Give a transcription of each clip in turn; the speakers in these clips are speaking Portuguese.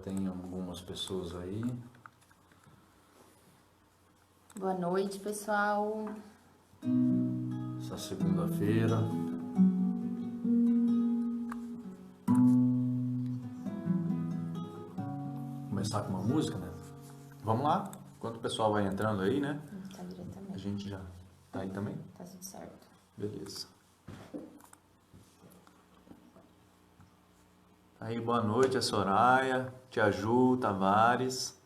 tem algumas pessoas aí. Boa noite, pessoal. Essa segunda-feira. Começar com uma música, né? Vamos lá. Enquanto o pessoal vai entrando aí, né? Tá diretamente. A gente já tá aí também? Tá tudo certo. Beleza. Aí, boa noite, a Soraya, Tia Ju, Tavares,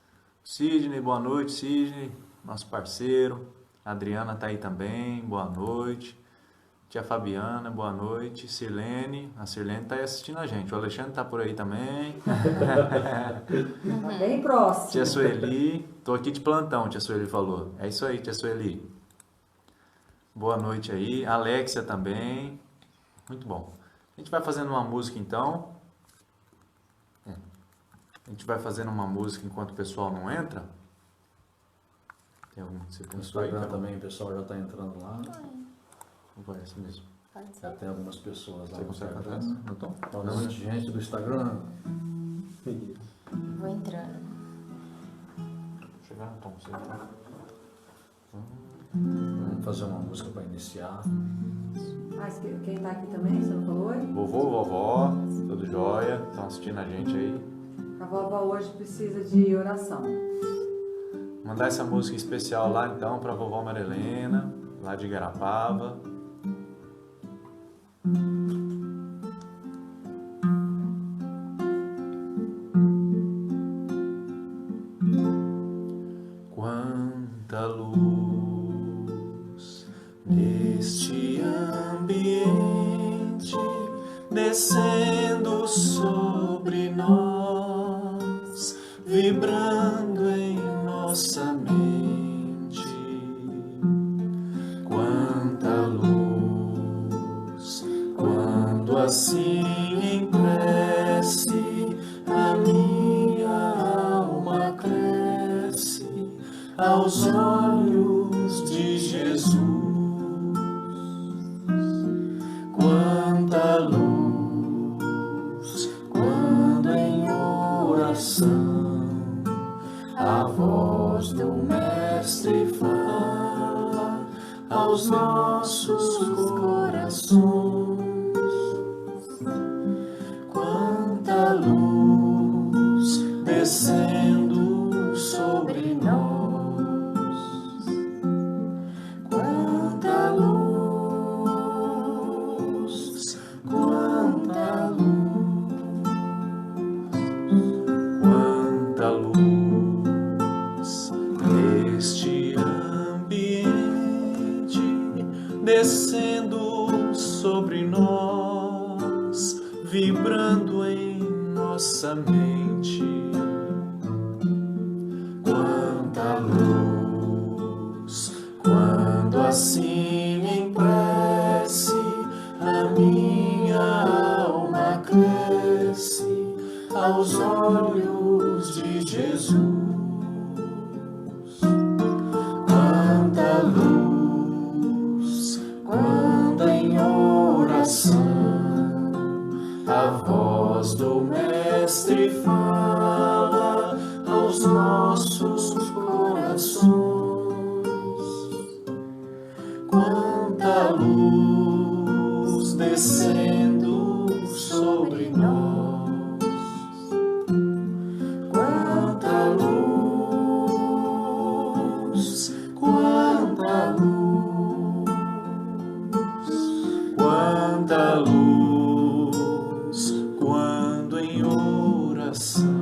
Sidney, boa noite, Sidney, nosso parceiro. A Adriana tá aí também, boa noite. Tia Fabiana, boa noite. Sirlene, a Sirlene tá aí assistindo a gente. O Alexandre tá por aí também. Tá bem próximo. Tia Sueli, tô aqui de plantão, Tia Sueli falou. É isso aí, Tia Sueli. Boa noite aí. Alexia também. Muito bom. A gente vai fazendo uma música então. A gente vai fazendo uma música enquanto o pessoal não entra. Tem algum que você No pensou aí? Instagram também o pessoal já tá entrando lá. Não vai, assim mesmo. Pode Já ser. tem algumas pessoas lá Você no consegue Instagram. cantar essa? Não tô? Boa noite, gente do Instagram. Vou entrando. Chegar no tom, você tá? Vamos fazer uma música para iniciar. Ah, quem tá aqui também, você não falou hoje? Vovô, vovó, tudo jóia? Estão assistindo a gente aí? A vovó hoje precisa de oração. Mandar essa música especial lá então para a vovó Marilena, lá de Igarapava. Quanta luz neste ambiente descendo sobre nós, vibrando em nossa mente. Quanta luz, quando assim em prece a minha alma cresce aos olhos de Jesus. Quanta luz, quando em oração a voz do Mestre fala aos nossos corações. Quanta luz descendo sobre nós. Quanta luz, quanta luz, quanta luz neste ambiente descendo sobre nós, vibrando em nossa mente. Quanta luz, quando assim em prece a minha alma cresce aos olhos de Jesus. Quanta luz, quando em oração a voz do Mestre fala aos nossos corações. Quanta luz descendo sobre nós. Quanta luz, quanta luz, quanta luz, quando em oração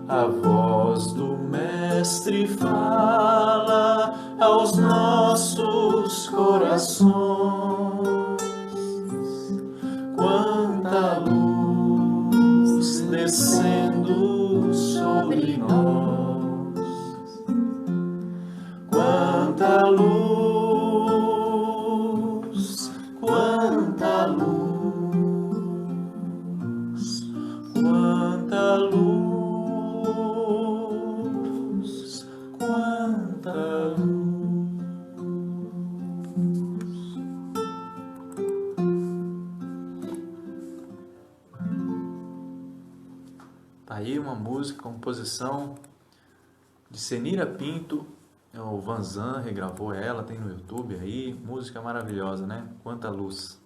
a voz do Mestre fala aos nossos corações. Quanta luz descendo sobre nós. Quanta luz, quanta luz, quanta luz, quanta luz. Tá aí, uma música, composição de Senira Pinto, o Vanzan regravou ela, tem no YouTube aí, música maravilhosa, né? Quanta luz.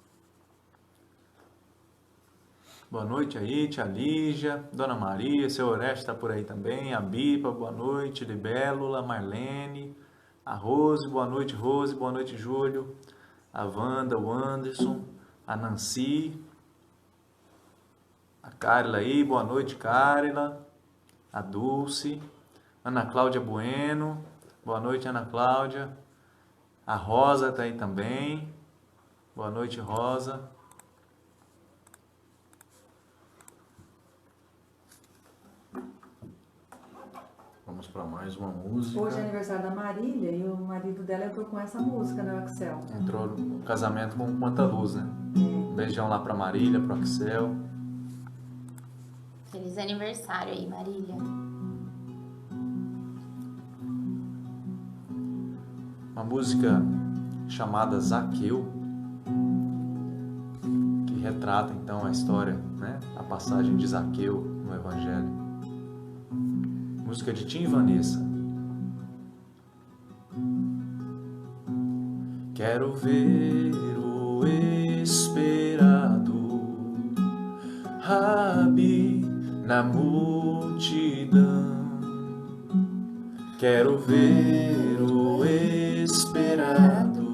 Boa noite aí, tia Lígia, Dona Maria, seu Oreste está por aí também, a Bipa, boa noite, Libélula, Marlene, a Rose, boa noite Júlio, a Wanda, o Anderson, a Nancy, a Carla aí, boa noite Carla, a Dulce, Ana Cláudia Bueno, boa noite Ana Cláudia, a Rosa está aí também, boa noite Rosa. Vamos para mais uma música. Hoje é aniversário da Marília e o marido dela entrou com essa música, né, Axel? Entrou no casamento com Quanta Luz, né? Um beijão lá pra Marília, pro Axel. Feliz aniversário aí, Marília. Uma música chamada Zaqueu, que retrata então a história, né? A passagem de Zaqueu no Evangelho. Música de Tim e Vanessa. Quero ver o esperado Rabi na multidão. Quero ver o esperado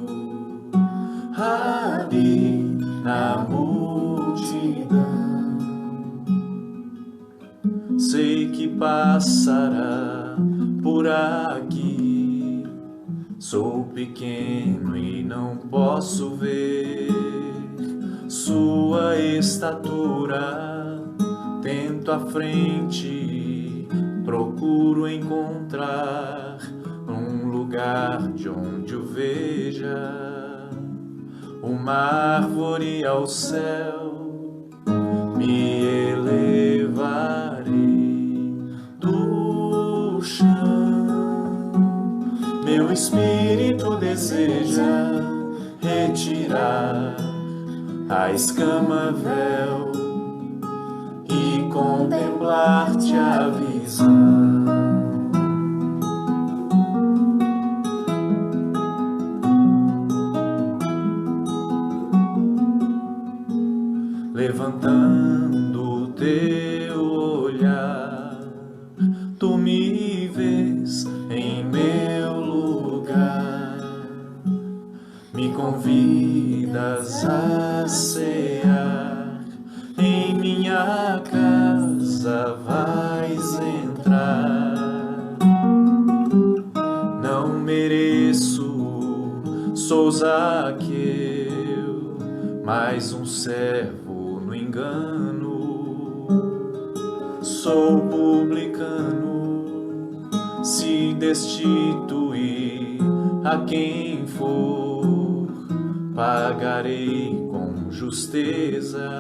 Rabi na multidão. Sei que passará por aqui. Sou pequeno e não posso ver sua estatura. Tento à frente, procuro encontrar um lugar de onde o veja. Uma árvore ao céu, me elevarei do chão. Meu espírito deseja retirar a escama véu e contemplar-te a visão. Levantando teu olhar, tu me vês em meu lugar, me convidas a cear, em minha casa vais entrar. Não mereço, sou Zaqueu, mais um servo no engano. Sou publicano, se destituir a quem for, pagarei com justeza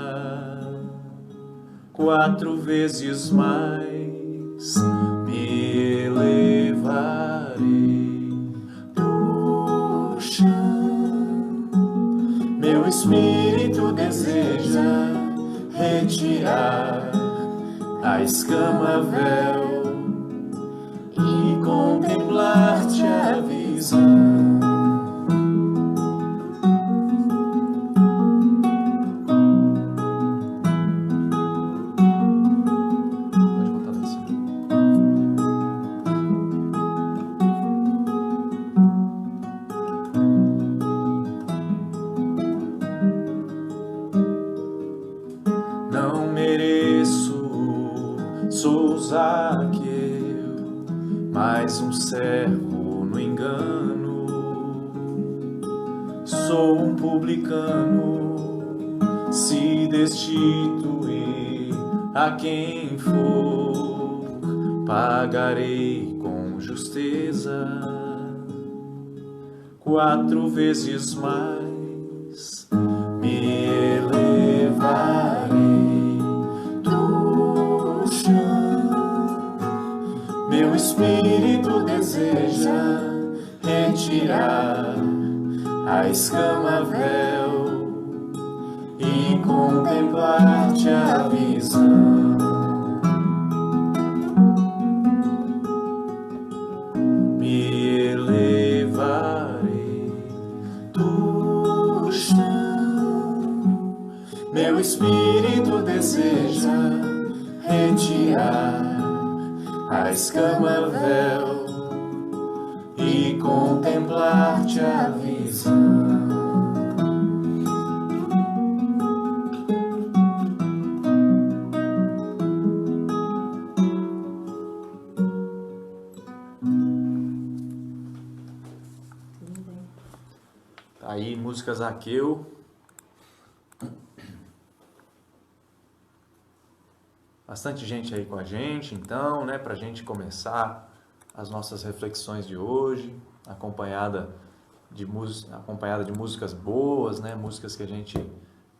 4 vezes mais, me elevarei do chão. Meu espírito deseja retirar a escama véu e contemplar-te a visão. Não mereço, sou Zaqueu, mais um servo no engano. Sou um publicano, se destituir a quem for, pagarei com justeza 4 vezes mais, me elevarei do chão. Meu espírito deseja retirar a escama véu e contemplar-te a visão. Espírito deseja retirar a escama véu e contemplar-te a visão. Tá aí, música Zaqueu. Bastante gente aí com a gente, então, né, para a gente começar as nossas reflexões de hoje, acompanhada de músicas boas, né, músicas que a gente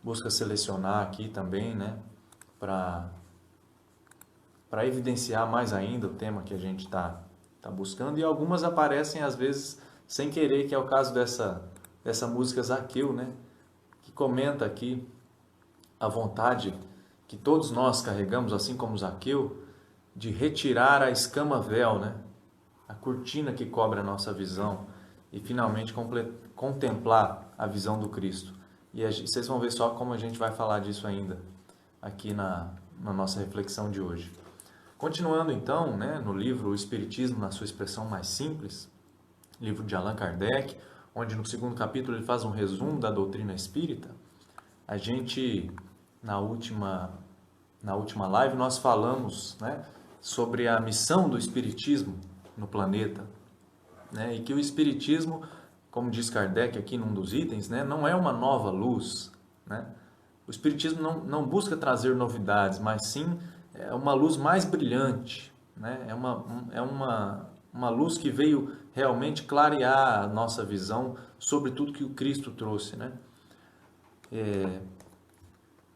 busca selecionar aqui também, né, para evidenciar mais ainda o tema que a gente está buscando, e algumas aparecem às vezes sem querer, que é o caso dessa música Zaqueu, né, que comenta aqui a vontade que todos nós carregamos, assim como Zaqueu, de retirar a escama véu, né? A cortina que cobre a nossa visão e finalmente contemplar a visão do Cristo. E vocês vão ver só como a gente vai falar disso ainda aqui na nossa reflexão de hoje. Continuando então, né, no livro O Espiritismo na sua expressão mais simples, livro de Allan Kardec, onde no segundo capítulo ele faz um resumo da doutrina espírita, a gente... Na última live nós falamos, né, sobre a missão do Espiritismo no planeta, né, e que o Espiritismo, como diz Kardec aqui num dos itens, né, não é uma nova luz. Né? O Espiritismo não busca trazer novidades, mas sim é uma luz mais brilhante. Né? É uma luz que veio realmente clarear a nossa visão sobre tudo que o Cristo trouxe. Né?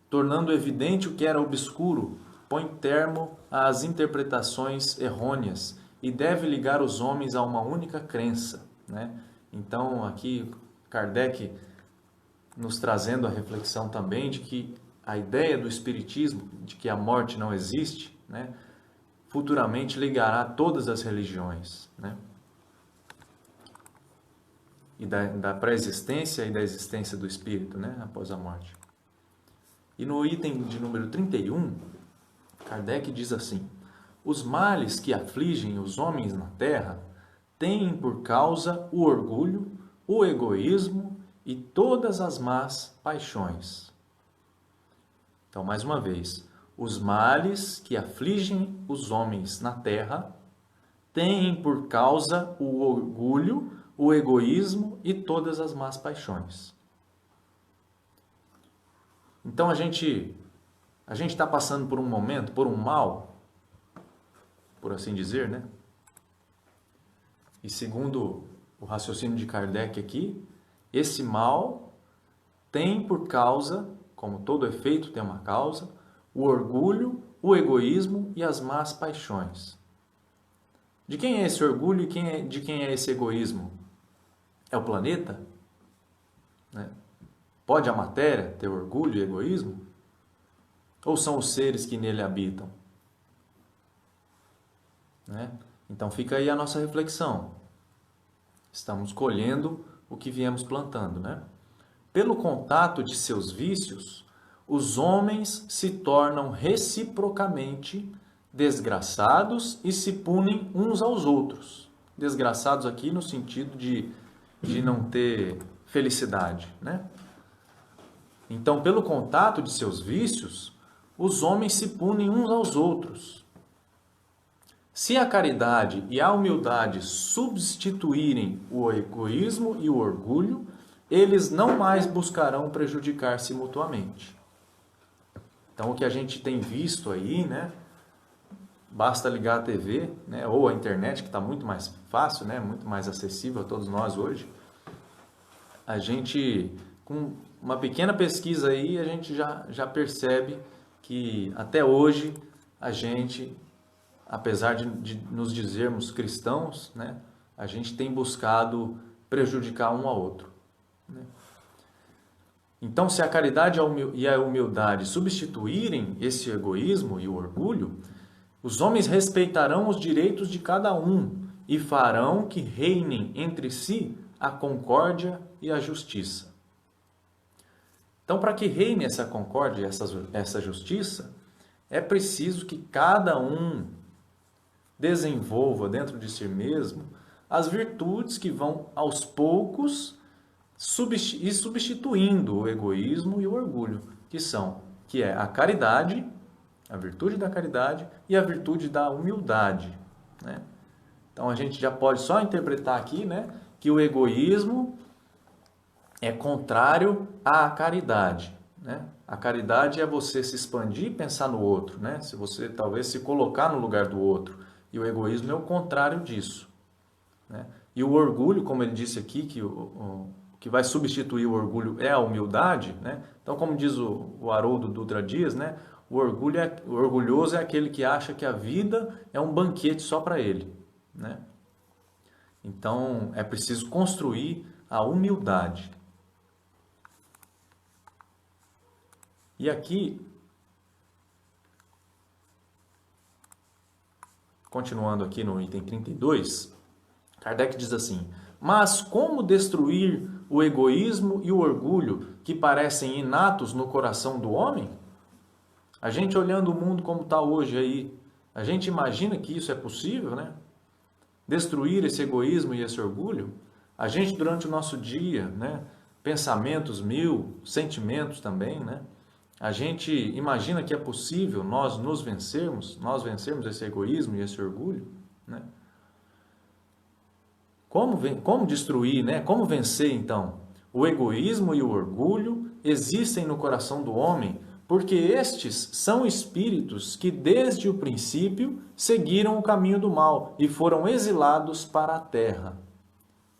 Tornando evidente o que era obscuro, põe termo às interpretações errôneas e deve ligar os homens a uma única crença. Né? Então, aqui Kardec nos trazendo a reflexão também de que a ideia do Espiritismo, de que a morte não existe, né, futuramente ligará todas as religiões. Né? E da pré-existência e da existência do Espírito, né, após a morte. E no item de número 31, Kardec diz assim: os males que afligem os homens na terra têm por causa o orgulho, o egoísmo e todas as más paixões. Então, mais uma vez, os males que afligem os homens na terra têm por causa o orgulho, o egoísmo e todas as más paixões. Então a gente está passando por um momento, por um mal, por assim dizer, né? E segundo o raciocínio de Kardec aqui, esse mal tem por causa, como todo efeito tem uma causa, o orgulho, o egoísmo e as más paixões. De quem é esse orgulho e de quem é esse egoísmo? É o planeta? Né? Pode a matéria ter orgulho e egoísmo? Ou são os seres que nele habitam? Né? Então fica aí a nossa reflexão. Estamos colhendo o que viemos plantando. Né? Pelo contato de seus vícios, os homens se tornam reciprocamente desgraçados e se punem uns aos outros. Desgraçados aqui no sentido de não ter felicidade, né? Então, pelo contato de seus vícios, os homens se punem uns aos outros. Se a caridade e a humildade substituírem o egoísmo e o orgulho, eles não mais buscarão prejudicar-se mutuamente. Então, o que a gente tem visto aí, né? Basta ligar a TV, né, ou a internet, que está muito mais fácil, né, muito mais acessível a todos nós hoje. A gente, com uma pequena pesquisa aí, a gente já percebe que até hoje a gente, apesar de nos dizermos cristãos, né, a gente tem buscado prejudicar um ao outro. Né? Então, se a caridade e a humildade substituírem esse egoísmo e o orgulho, os homens respeitarão os direitos de cada um e farão que reinem entre si a concórdia e a justiça. Então, para que reine essa concórdia, essa justiça, é preciso que cada um desenvolva dentro de si mesmo as virtudes que vão aos poucos ir substituindo o egoísmo e o orgulho, que é a caridade, a virtude da caridade e a virtude da humildade, né? Então a gente já pode só interpretar aqui, né, que o egoísmo é contrário à caridade, né? A caridade é você se expandir e pensar no outro, né? Se você talvez se colocar no lugar do outro. E o egoísmo é o contrário disso, né? E o orgulho, como ele disse aqui, que o que vai substituir o orgulho é a humildade, né? Então, como diz o Haroldo Dutra Dias, né? O orgulhoso é aquele que acha que a vida é um banquete só para ele, né? Então, é preciso construir a humildade. E aqui, continuando aqui no item 32, Kardec diz assim: mas como destruir o egoísmo e o orgulho que parecem inatos no coração do homem? A gente olhando o mundo como está hoje aí, a gente imagina que isso é possível, né? Destruir esse egoísmo e esse orgulho? A gente durante o nosso dia, né? Pensamentos mil, sentimentos também, né? A gente imagina que é possível nós vencermos esse egoísmo e esse orgulho, né? Como destruir, né? Como vencer, então? O egoísmo e o orgulho existem no coração do homem porque estes são espíritos que desde o princípio seguiram o caminho do mal e foram exilados para a terra,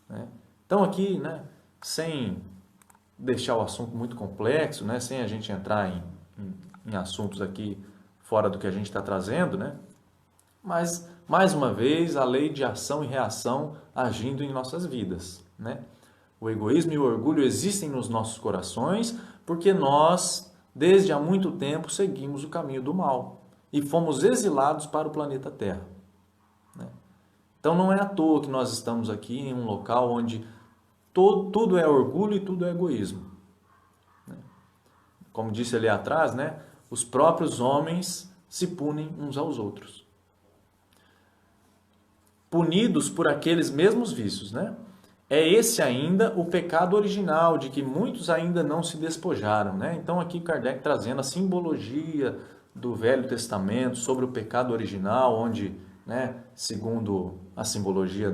né? Então aqui, né, sem deixar o assunto muito complexo, né, sem a gente entrar em assuntos aqui fora do que a gente está trazendo, né, mas, mais uma vez, a lei de ação e reação agindo em nossas vidas, né? O egoísmo e o orgulho existem nos nossos corações porque nós, desde há muito tempo, seguimos o caminho do mal e fomos exilados para o planeta Terra, né? Então não é à toa que nós estamos aqui em um local onde tudo é orgulho e tudo é egoísmo, né? Como disse ali atrás, né? Os próprios homens se punem uns aos outros, punidos por aqueles mesmos vícios, né? É esse ainda o pecado original, de que muitos ainda não se despojaram, né? Então aqui Kardec trazendo a simbologia do Velho Testamento sobre o pecado original, onde, né, segundo a simbologia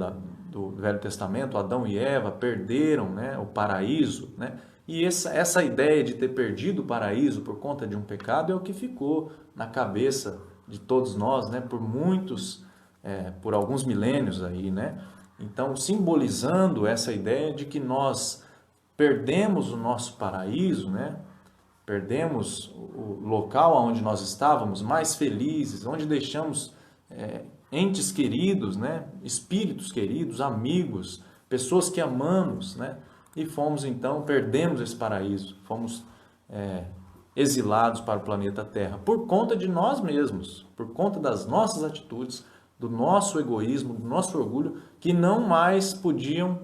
do Velho Testamento, Adão e Eva perderam, né, o paraíso, né? E essa ideia de ter perdido o paraíso por conta de um pecado é o que ficou na cabeça de todos nós, né, por alguns milênios aí, né? Então, simbolizando essa ideia de que nós perdemos o nosso paraíso, né? Perdemos o local onde nós estávamos mais felizes, onde deixamos entes queridos, né? Espíritos queridos, amigos, pessoas que amamos, né? E perdemos esse paraíso, fomos exilados para o planeta Terra por conta de nós mesmos, por conta das nossas atitudes, do nosso egoísmo, do nosso orgulho, que não mais podiam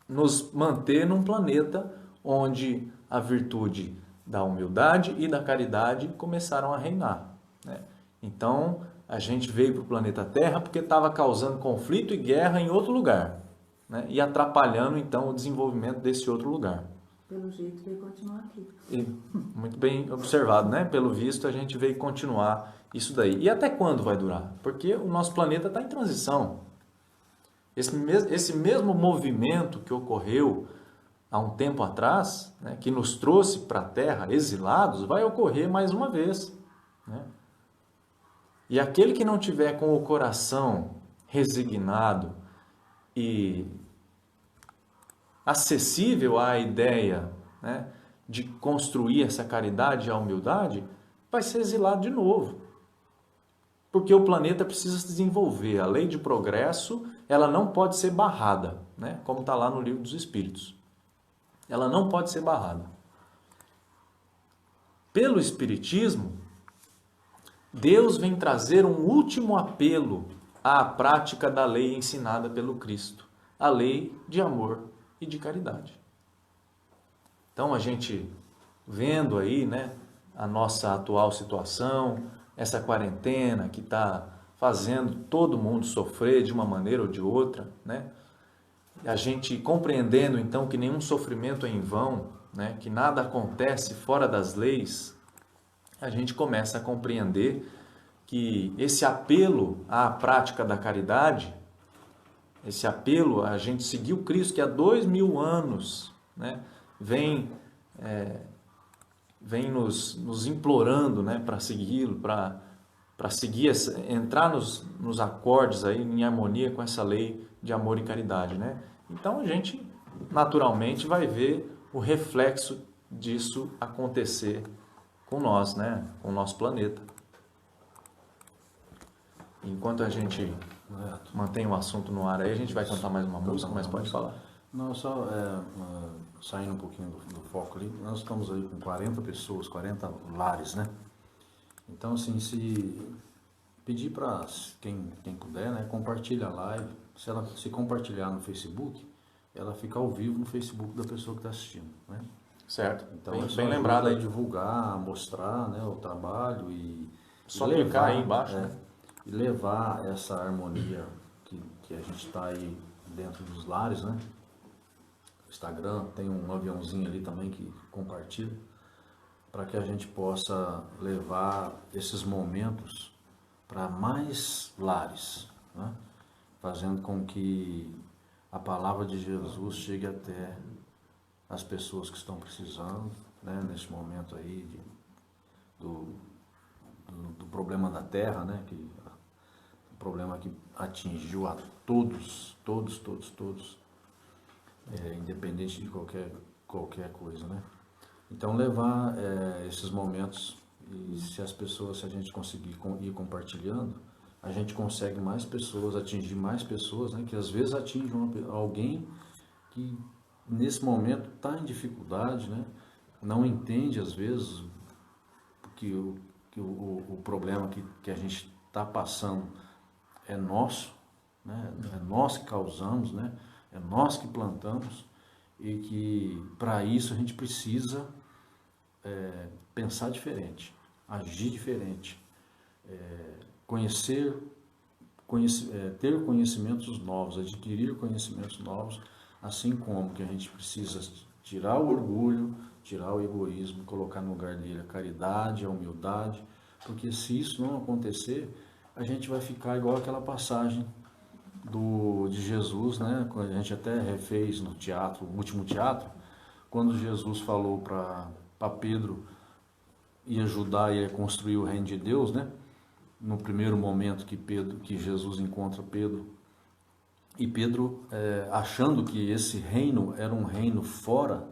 nos manter num planeta onde a virtude da humildade e da caridade começaram a reinar, né? Então, a gente veio para o planeta Terra porque estava causando conflito e guerra em outro lugar, né? E atrapalhando, então, o desenvolvimento desse outro lugar. Pelo jeito, veio continuar aqui. Muito bem observado, né? Pelo visto, a gente veio continuar isso daí. E até quando vai durar? Porque o nosso planeta está em transição. Esse mesmo movimento que ocorreu há um tempo atrás, né, que nos trouxe para a Terra exilados, vai ocorrer mais uma vez, né? E aquele que não tiver com o coração resignado e acessível à ideia, né, de construir essa caridade e a humildade, vai ser exilado de novo. Porque o planeta precisa se desenvolver. A lei de progresso, ela não pode ser barrada, né, como está lá no Livro dos Espíritos. Ela não pode ser barrada. Pelo Espiritismo, Deus vem trazer um último apelo à prática da lei ensinada pelo Cristo, a lei de amor e de caridade. Então a gente vendo aí, né, a nossa atual situação, essa quarentena que está fazendo todo mundo sofrer de uma maneira ou de outra, né? A gente compreendendo então que nenhum sofrimento é em vão, né? Que nada acontece fora das leis, a gente começa a compreender que esse apelo à prática da caridade, esse apelo a gente seguir o Cristo que há 2000 anos, né, vem nos implorando, né, para segui-lo, para seguir, entrar nos acordes aí em harmonia com essa lei de amor e caridade, né? Então a gente naturalmente vai ver o reflexo disso acontecer com nós, né, com o nosso planeta. Enquanto a gente mantém o assunto no ar aí, a gente vai cantar mais uma música, mas pode falar. Não, só saindo um pouquinho do foco ali, nós estamos aí com 40 pessoas, 40 lares, né? Então, assim, se pedir para quem puder, né, compartilha a live. Se compartilhar no Facebook, ela fica ao vivo no Facebook da pessoa que está assistindo, né? Certo. Então, bem lembrado aí. Divulgar, mostrar, né, o trabalho e Só levar, clicar aí embaixo, né? E levar essa harmonia que a gente está aí dentro dos lares, né? Instagram tem um aviãozinho ali também que compartilha, para que a gente possa levar esses momentos para mais lares, né? Fazendo com que a palavra de Jesus chegue até as pessoas que estão precisando, né? Nesse momento aí do problema da Terra, né? O problema que atingiu a todos, independente de qualquer coisa, né? Então levar esses momentos, e se a gente conseguir ir compartilhando, a gente consegue mais pessoas, atingir mais pessoas, né? Que às vezes atingem alguém que nesse momento está em dificuldade, né? Não entende às vezes que o problema que a gente está passando é nosso, né? É nós que causamos, né? É nós que plantamos, e que ter isso a gente precisa pensar diferente, agir diferente, ter conhecimentos novos, adquirir conhecimentos novos, assim como que a gente precisa tirar o orgulho, tirar o egoísmo, colocar no lugar dele a caridade, a humildade, porque se isso não acontecer, a gente vai ficar igual aquela passagem de Jesus, né? A gente até refez no teatro, o último teatro, quando Jesus falou para Pedro ir ajudar ele a construir o reino de Deus, né? No primeiro momento que Jesus encontra Pedro, e Pedro, achando que esse reino era um reino fora,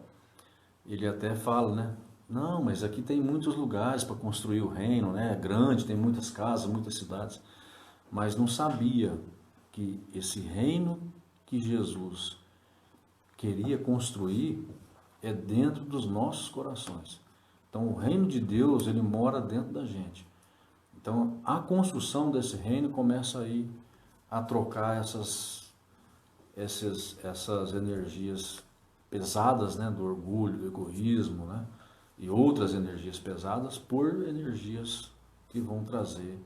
ele até fala, né? Não, mas aqui tem muitos lugares para construir o reino, né? É grande, tem muitas casas, muitas cidades, mas não sabia que esse reino que Jesus queria construir é dentro dos nossos corações. Então, o reino de Deus, ele mora dentro da gente. Então, a construção desse reino começa aí a trocar essas energias pesadas, né, do orgulho, do egoísmo, né, e outras energias pesadas por energias que vão trazer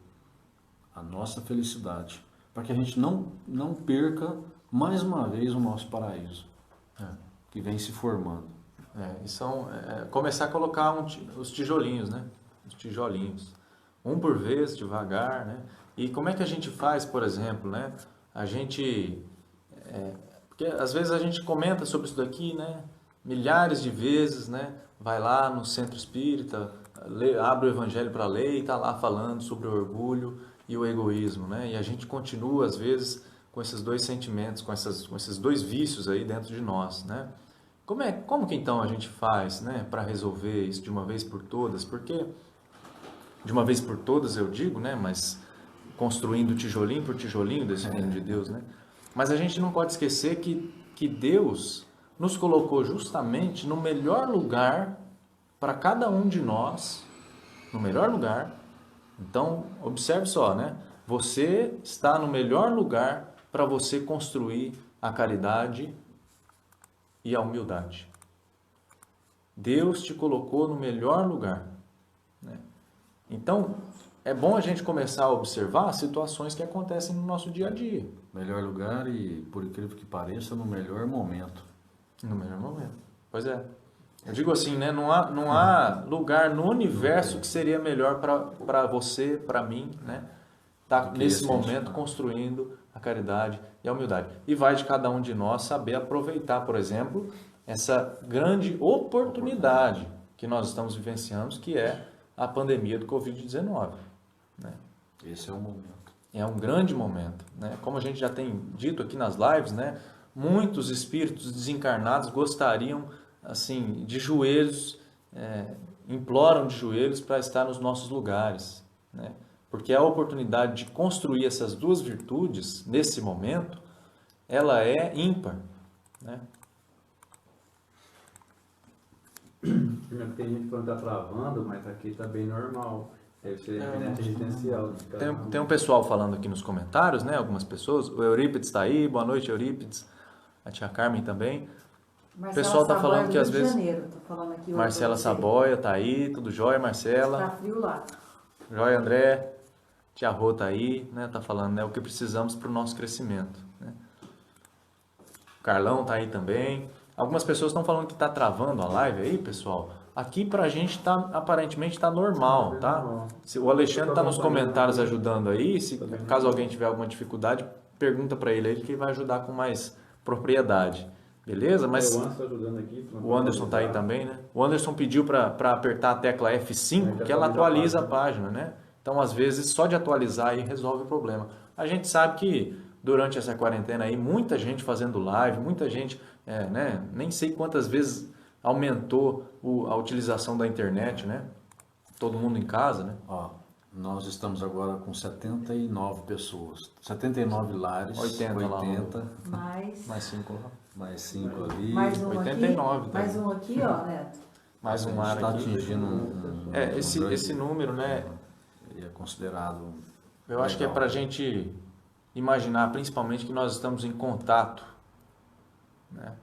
a nossa felicidade, para que a gente não perca mais uma vez o nosso paraíso, que vem se formando. E são começar a colocar os tijolinhos, né? Os tijolinhos. Um por vez, devagar, né? E como é que a gente faz, por exemplo, né? A gente... porque às vezes a gente comenta sobre isso daqui, né? Milhares de vezes, né? Vai lá no centro espírita, abre o evangelho para ler e está lá falando sobre o orgulho e o egoísmo, né? E a gente continua, às vezes, com esses dois sentimentos, com esses dois vícios aí dentro de nós, né? Como que então a gente faz, né, para resolver isso de uma vez por todas? Porque, de uma vez por todas eu digo, né, mas construindo tijolinho por tijolinho desse reino de Deus, né? Mas a gente não pode esquecer que Deus nos colocou justamente no melhor lugar para cada um de nós, no melhor lugar. Então, observe só, né? Você está no melhor lugar para você construir a caridade e a humildade. Deus te colocou no melhor lugar, né? Então, é bom a gente começar a observar situações que acontecem no nosso dia a dia. Melhor lugar e, por incrível que pareça, no melhor momento. No melhor momento. Pois é. Eu digo assim, né? Não há lugar no universo que seria melhor para você, para mim, né? Tá nesse momento construindo a caridade e a humildade. E vai de cada um de nós saber aproveitar, por exemplo, essa grande oportunidade que nós estamos vivenciando, que é a pandemia do Covid-19, né? Esse é o momento. É um grande momento, né? Como a gente já tem dito aqui nas lives, né? Muitos espíritos desencarnados gostariam, assim, de joelhos, imploram de joelhos para estar nos nossos lugares, né? Porque a oportunidade de construir essas duas virtudes, nesse momento, ela é ímpar, né? Tem gente falando que tá travando, mas aqui tá bem normal. Deve ser internet residencial. Tem um pessoal falando aqui nos comentários, né? Algumas pessoas. O Eurípides está aí. Boa noite, Eurípides. A tia Carmen também. Marcela O pessoal tá Saboia, falando do que às Rio de vezes... Janeiro, tô falando aqui hoje Marcela pra você. Saboia tá aí. Tudo jóia, Marcela? Tá frio lá. Jóia, André. Tia Rô tá aí, né? Tá falando, né? O que precisamos para o nosso crescimento, né? O Carlão tá aí também. Algumas pessoas estão falando que tá travando a live aí, pessoal. Aqui pra gente tá, aparentemente tá normal, tá? Se o Alexandre tá nos comentários ajudando aí, se caso alguém tiver alguma dificuldade, pergunta para ele aí que ele vai ajudar com mais propriedade. Beleza? Mas O Anderson tá ajudando aqui. o Anderson tá aí também, né? O Anderson pediu para apertar a tecla F5, que ela atualiza a página, né? Então, às vezes, só de atualizar aí resolve o problema. A gente sabe que durante essa quarentena aí, muita gente fazendo live, muita gente, né? Nem sei quantas vezes aumentou a utilização da internet, né? Todo mundo em casa, né? Ó, nós estamos agora com 79 pessoas, 79 lares, 80 lá. Mais 5 lá. mais 5 ali. um 89 aqui. Mais um aqui, ó, Neto. Mais um ar está aqui. atingindo Esse número, né? Ele é considerado... Eu acho que é para a gente imaginar, principalmente, que nós estamos em contato, né?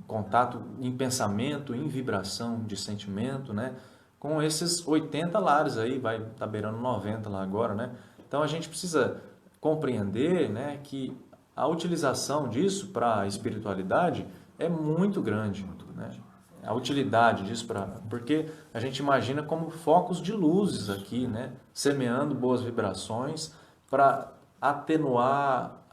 Contato em pensamento, em vibração de sentimento, né? Com esses 80 lares aí, vai estar beirando 90 lá agora, né? Então a gente precisa compreender, né, que a utilização disso para a espiritualidade é muito grande, né? A utilidade disso porque a gente imagina como focos de luzes aqui, né? Semeando boas vibrações para atenuar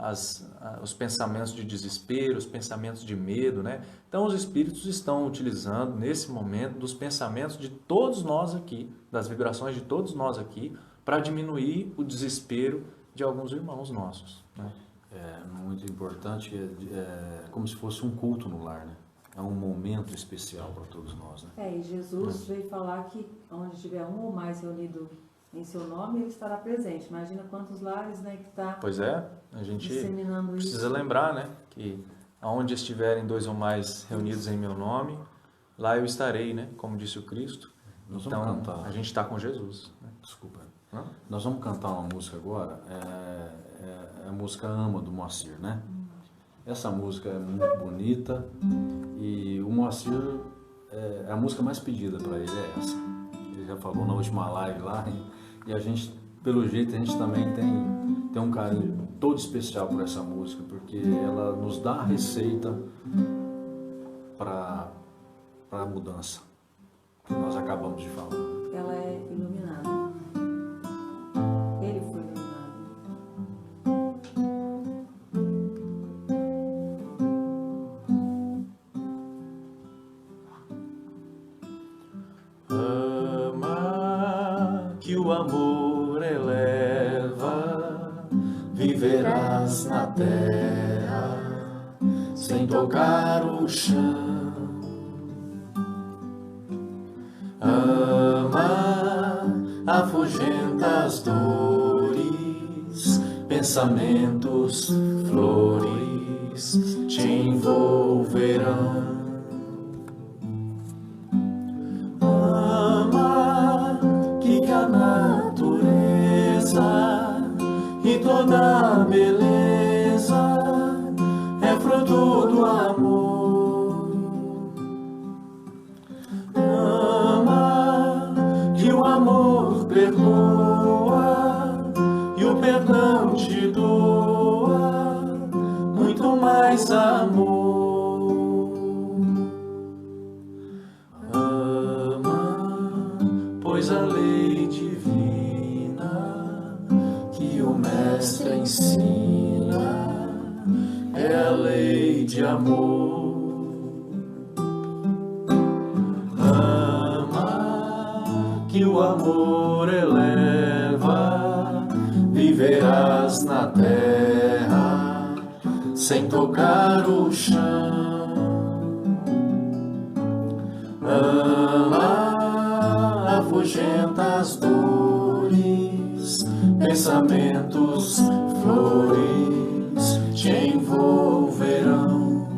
os pensamentos de desespero, os pensamentos de medo, né? Então os espíritos estão utilizando nesse momento dos pensamentos de todos nós aqui, das vibrações de todos nós aqui, para diminuir o desespero de alguns irmãos nossos, né? É muito importante, é como se fosse um culto no lar, né? É um momento especial para todos nós, né? E Jesus veio falar que onde tiver um ou mais reunido em seu nome, ele estará presente. Imagina quantos lares, né, que está Pois é, a gente disseminando precisa isso. lembrar, né, que aonde estiverem 2 ou mais reunidos em meu nome, lá eu estarei, né, como disse o Cristo. Nós Então, vamos cantar. a gente está com Jesus, né? Desculpa. Hã? Nós vamos cantar uma música agora, é a música Ama, do Moacir, né? Essa música é muito bonita e o Moacir, a música mais pedida para ele é essa. Ele já falou na última live lá e a gente, pelo jeito, a gente também tem um carinho todo especial por essa música, porque ela nos dá a receita para a mudança que nós acabamos de falar. Ela é iluminada. Ele foi iluminado. Ama, que o amor eleva, viverás na terra sem tocar o chão. Ama, afugenta as dores, pensamentos, flores te envolverão. Ama, que a natureza e toda a beleza é fruto do amor. mais amor. Ama, pois a lei divina que o Mestre ensina é a lei de amor. Ama, que o amor eleva, viverás na terra sem tocar o chão. Ama, afugenta as dores, pensamentos, flores te envolverão.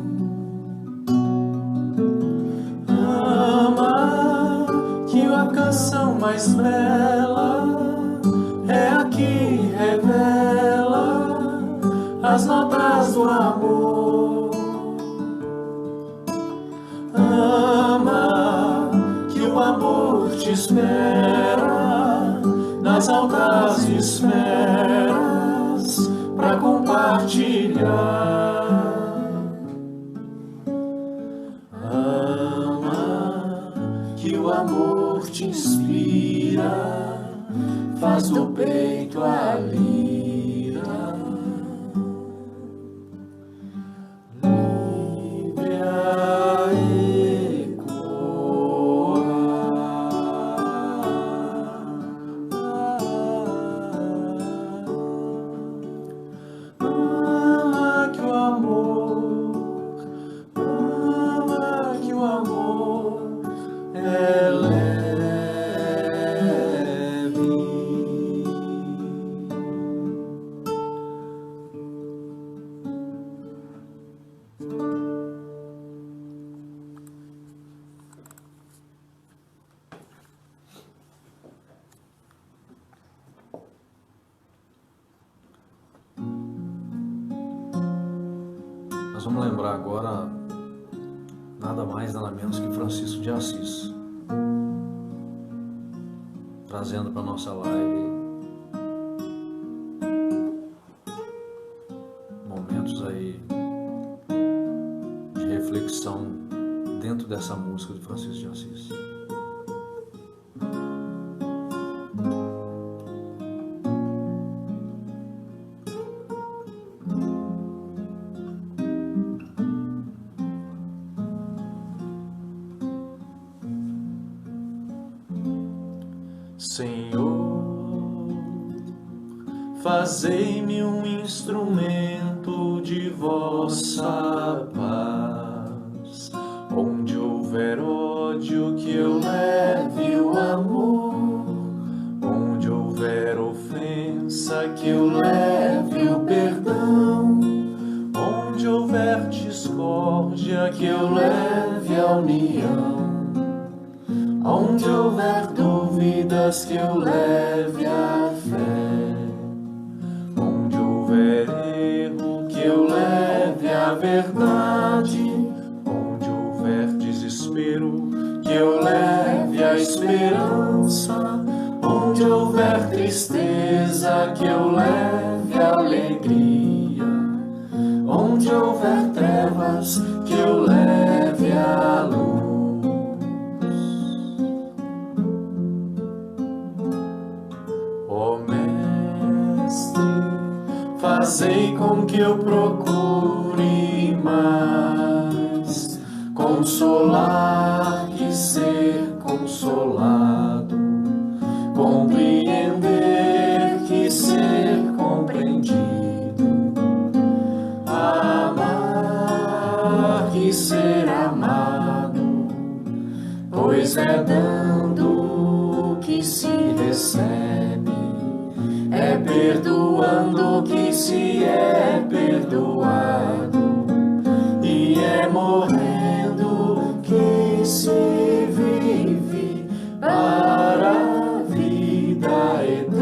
Ama, que a canção mais bela é a que revela as notas do amor. Ama, que o amor te espera nas altas esferas pra compartilhar. Ama, que o amor te inspira, faz do peito a lira. Livre a ecoar. Ama que o amor é leve. Nós vamos lembrar agora nada mais, nada menos que Francisco de Assis, trazendo para nossa live momentos aí de reflexão dentro dessa música de Francisco de Assis. Senhor, fazei-me um instrumento de vossa paz. Onde houver ódio, que eu leve o amor. Onde houver ofensa, que eu leve o perdão. Onde houver discórdia, que eu leve a união. Onde houver dúvidas, que eu leve a fé. Onde houver erro, que eu leve a verdade. Onde houver desespero, que eu leve a esperança. Onde houver tristeza, que eu leve a alegria. Onde houver trevas, que eu leve a luz. Ó Mestre, fazei com que eu procure mais consolar que ser consolado, compreender que ser compreendido, amar que ser amado, pois é dando que se recebe, é perdoando que se é perdoado, e é morrendo que se vive para a vida eterna.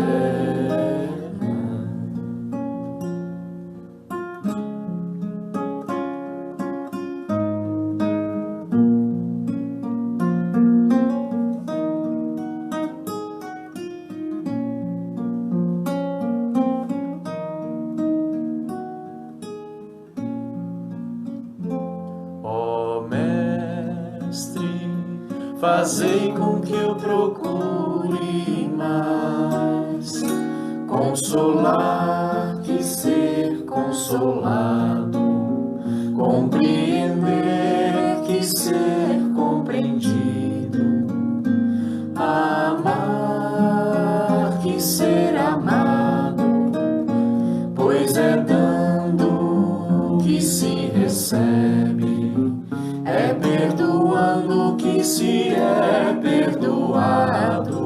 fazei com que eu procure mais consolar que ser consolado, compreender que ser compreendido, amar que ser amado, pois é dando que se recebe, é perdoando que se é perdoado,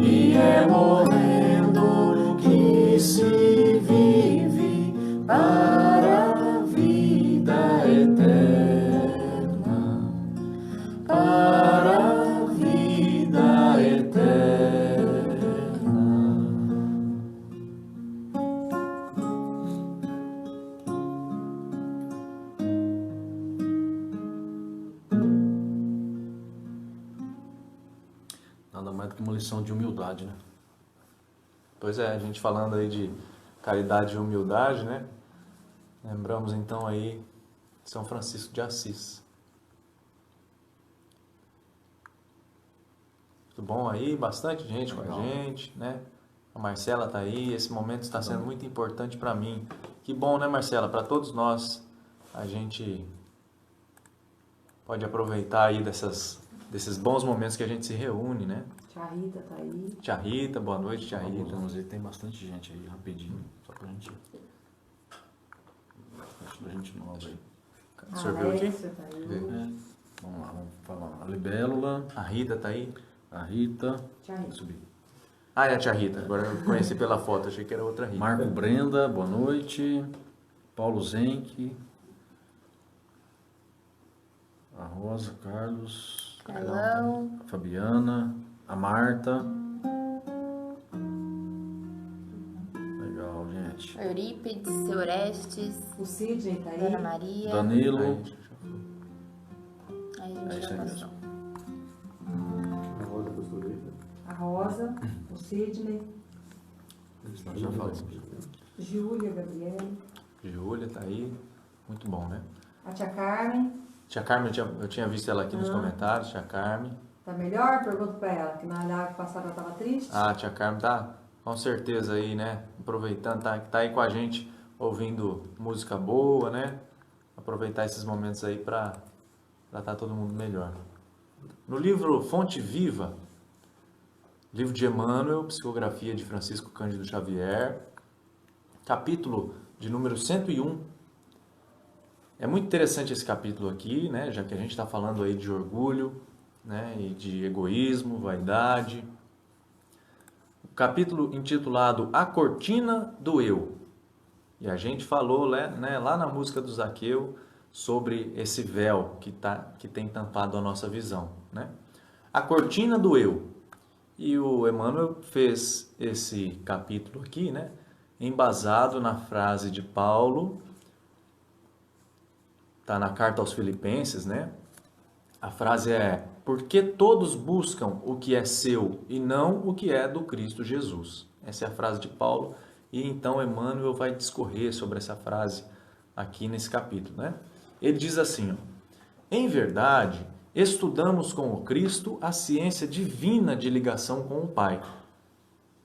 e é morrendo que se vive para a vida eterna, para a vida eterna. Nada mais do que uma lição de humildade, né? Pois é, a gente falando aí de caridade e humildade, né? Lembramos então aí São Francisco de Assis. Muito bom aí, bastante gente com a gente, né? A Marcela tá aí, esse momento está sendo muito importante para mim. Que bom, né, Marcela? Para todos nós, a gente pode aproveitar aí desses bons momentos que a gente se reúne, né? Tia Rita tá aí. Tia Rita, boa noite, Tia Rita. Vamos ver, tem bastante gente aí, rapidinho, só pra gente... Bastante gente nova aí. O senhor viu aqui? Alexia tá aí. É, vamos lá, vamos falar. A Libélula, A Rita tá aí. a Rita, Tia Rita. subir. Ah, é a Tia Rita. Agora eu conheci pela foto, achei que era outra Rita. Marco Brenda, boa noite. Paulo Zenck. A Rosa, Carlos, Carlão. a Fabiana, a Marta. Legal, gente. Eurípides, seu Orestes, O Sidney tá aí. Dona Maria. Danilo. Aí, Aí a É gente isso já aí passou. A Rosa Costureira. A Rosa, o Sidney, Nós já falamos. Júlia, Gabriele, Júlia tá aí. Muito bom, né? a tia Carmen. Tia Carmen, eu tinha visto ela aqui nos comentários. Tia Carmen. Tá melhor? Pergunto pra ela, que na live passada ela tava triste. Ah, Tia Carmen tá com certeza aí, né? Aproveitando, tá aí com a gente, ouvindo música boa, né? Aproveitar esses momentos aí para estar todo mundo melhor. No livro Fonte Viva, livro de Emmanuel, Psicografia de Francisco Cândido Xavier, capítulo de número 101. É muito interessante esse capítulo aqui, né? Já que a gente está falando aí de orgulho, né? E de egoísmo, vaidade. O capítulo intitulado A Cortina do Eu. E a gente falou, né, lá na música do Zaqueu sobre esse véu que tem tampado a nossa visão, né? A Cortina do Eu. E o Emmanuel fez esse capítulo aqui, né, embasado na frase de Paulo, está na carta aos Filipenses, né? A frase é: porque todos buscam o que é seu e não o que é do Cristo Jesus. Essa é a frase de Paulo, e então Emmanuel vai discorrer sobre essa frase aqui nesse capítulo, né? Ele diz assim, ó: em verdade, estudamos com o Cristo a ciência divina de ligação com o Pai.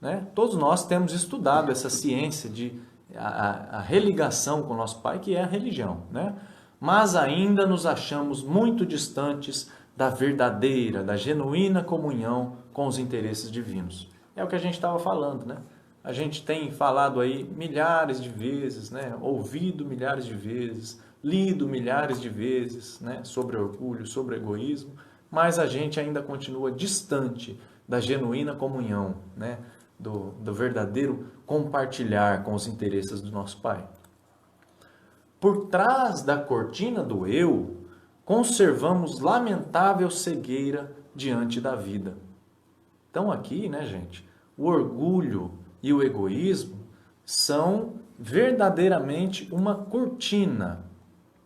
Né? Todos nós temos estudado essa ciência de a religação com o nosso Pai, que é a religião, né? Mas ainda nos achamos muito distantes da verdadeira, da genuína comunhão com os interesses divinos. É o que a gente estava falando, né? A gente tem falado aí milhares de vezes, né? Ouvido milhares de vezes, lido milhares de vezes, né? Sobre orgulho, sobre egoísmo, mas a gente ainda continua distante da genuína comunhão, né? Do verdadeiro compartilhar com os interesses do nosso Pai. Por trás da cortina do eu, conservamos lamentável cegueira diante da vida. Então aqui, né, gente, o orgulho e o egoísmo são verdadeiramente uma cortina,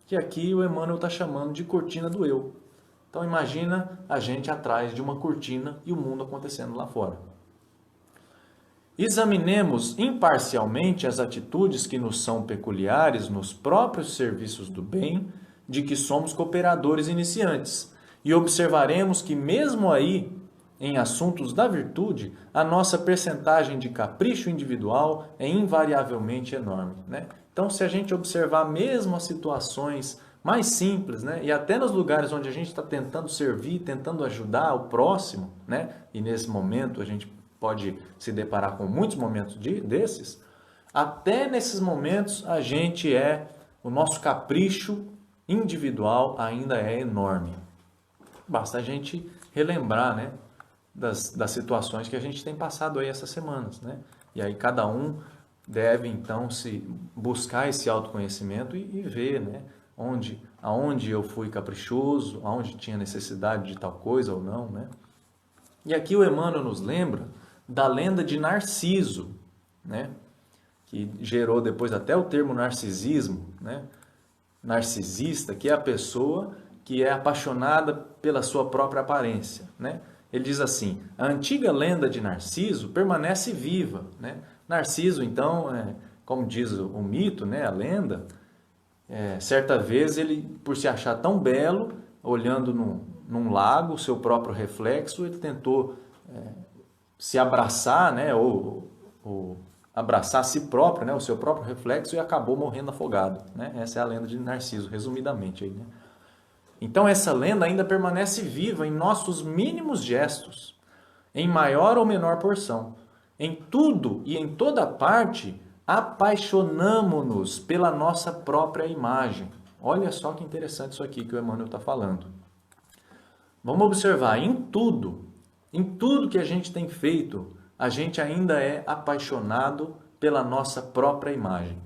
que aqui o Emmanuel está chamando de cortina do eu. Então imagina a gente atrás de uma cortina e o mundo acontecendo lá fora. Examinemos imparcialmente as atitudes que nos são peculiares nos próprios serviços do bem, de que somos cooperadores iniciantes, e observaremos que mesmo aí, em assuntos da virtude, a nossa percentagem de capricho individual é invariavelmente enorme, né? Então, se a gente observar mesmo as situações mais simples, né? E até nos lugares onde a gente está tentando servir, tentando ajudar o próximo, né? E nesse momento a gente pode se deparar com muitos momentos desses, até nesses momentos o nosso capricho individual ainda é enorme. Basta a gente relembrar, né? Das situações que a gente tem passado aí essas semanas, né? E aí cada um deve então se buscar esse autoconhecimento e ver, né? Aonde eu fui caprichoso, aonde tinha necessidade de tal coisa ou não, né? E aqui o Emmanuel nos lembra da lenda de Narciso, né? Que gerou depois até o termo narcisismo, né? Narcisista, que é a pessoa que é apaixonada pela sua própria aparência, né? Ele diz assim: a antiga lenda de Narciso permanece viva, né? Narciso, então, como diz o mito, né, a lenda, certa vez ele, por se achar tão belo, olhando num lago, o seu próprio reflexo, ele tentou se abraçar, né, ou abraçar a si próprio, né, o seu próprio reflexo, e acabou morrendo afogado, né? Essa é a lenda de Narciso, resumidamente aí, né? Então essa lenda ainda permanece viva em nossos mínimos gestos, em maior ou menor porção. Em tudo e em toda parte, apaixonamo-nos pela nossa própria imagem. Olha só que interessante isso aqui que o Emmanuel está falando. Vamos observar, em tudo que a gente tem feito, a gente ainda é apaixonado pela nossa própria imagem.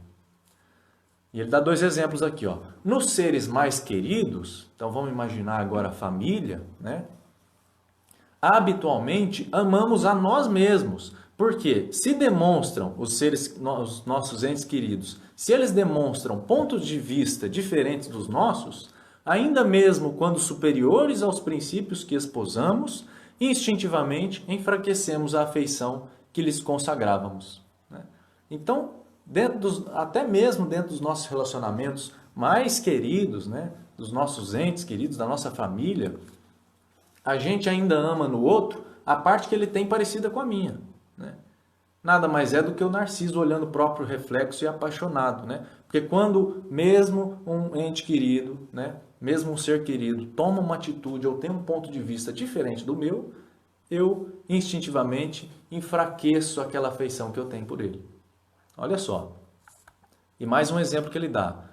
E ele dá 2 exemplos aqui, ó. Nos seres mais queridos, então vamos imaginar agora a família, né? Habitualmente amamos a nós mesmos, porque se demonstram os nossos entes queridos, se eles demonstram pontos de vista diferentes dos nossos, ainda mesmo quando superiores aos princípios que esposamos, instintivamente enfraquecemos a afeição que lhes consagrávamos, né? Então, até mesmo dentro dos nossos relacionamentos mais queridos, né, dos nossos entes queridos, da nossa família, a gente ainda ama no outro a parte que ele tem parecida com a minha, né? Nada mais é do que o Narciso olhando o próprio reflexo e apaixonado, né? Porque quando mesmo um ente querido, né, mesmo um ser querido, toma uma atitude ou tem um ponto de vista diferente do meu, eu instintivamente enfraqueço aquela afeição que eu tenho por ele. Olha só. E mais um exemplo que ele dá.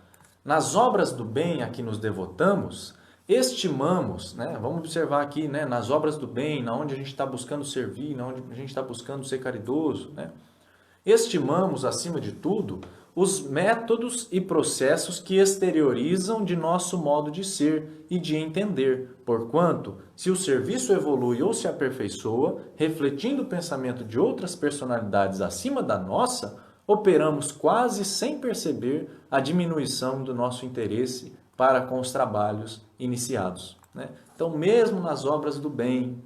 Nas obras do bem a que nos devotamos, estimamos, né? Vamos observar aqui, né? Nas obras do bem, na onde a gente está buscando servir, na onde a gente está buscando ser caridoso, né? Estimamos, acima de tudo, os métodos e processos que exteriorizam de nosso modo de ser e de entender, porquanto, se o serviço evolui ou se aperfeiçoa, refletindo o pensamento de outras personalidades acima da nossa, operamos quase sem perceber a diminuição do nosso interesse para com os trabalhos iniciados, né? Então, mesmo nas obras do bem,